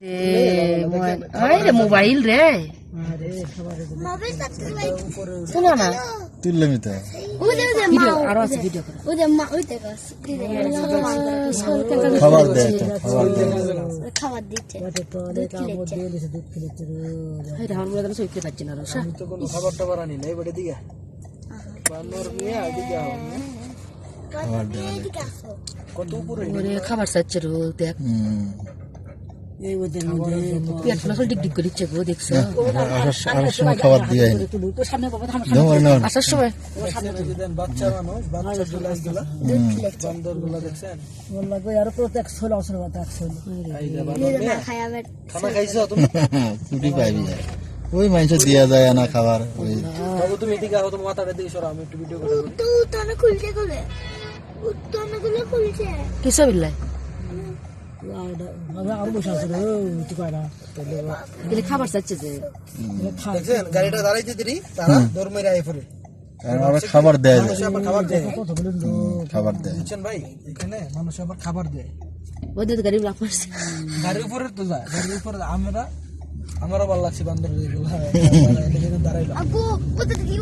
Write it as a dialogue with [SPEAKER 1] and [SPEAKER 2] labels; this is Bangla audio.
[SPEAKER 1] রে মোবাইল রে শোনো না
[SPEAKER 2] তুললাম তো
[SPEAKER 1] ভিডিও আরো আছে ভিডিও
[SPEAKER 2] খাবার দেয় তো
[SPEAKER 3] খাবার দিচ্ছে
[SPEAKER 1] আমার মনে হয় সইতে পারছি না রসা
[SPEAKER 4] তো কোনো খাবার টাবার আনি নাই বড় দিকে বান্দর নিয়ে আদিকে
[SPEAKER 2] খাবার দেয়
[SPEAKER 4] কত উপরে
[SPEAKER 1] ওরে খাবার চাচ্ছে রো দেখ পেট ফুলা ডিগ ডিগ করে দিচ্ছে গো দেখছো
[SPEAKER 2] আসার সময় খাবার দিয়ে আসার সময়
[SPEAKER 4] দেন বাচ্চা মানুষ বাচ্চা জুলাইগুলা বান্দর গুলা দেখছেন খানা খাইছো তুমি
[SPEAKER 2] ছুটি পাইবি ওই মাংস দিয়া যায় না খাবার ওই
[SPEAKER 4] বাবু তুমি এদিকে আও তোমার মাথাটা দিকে সরো আমি একটু ভিডিও করে
[SPEAKER 3] তো উত্তরটা খুলছে খুলে উত্তরগুলো খুলছে
[SPEAKER 1] কিসব বিল্লাই গেলে খাবার চাচ্ছে যে
[SPEAKER 4] দেখছেন গাড়িটা দাঁড়াইতে দিরি তারা দৌড় মেরে আই পড়ে
[SPEAKER 2] আবার খাবার দেয়
[SPEAKER 4] মানুষ আবার খাবার দেয়
[SPEAKER 2] খাবার দেয়
[SPEAKER 4] বুঝছেন ভাই এখানে মানুষ আবার খাবার দেয়
[SPEAKER 1] ওদের গাড়ি ব্লক মারছে
[SPEAKER 4] গাড়ির উপরে তো যায় গাড়ির উপরে আমারও ভালো লাগছে বান্দর দাঁড়াইলো
[SPEAKER 3] আবু ওদের কি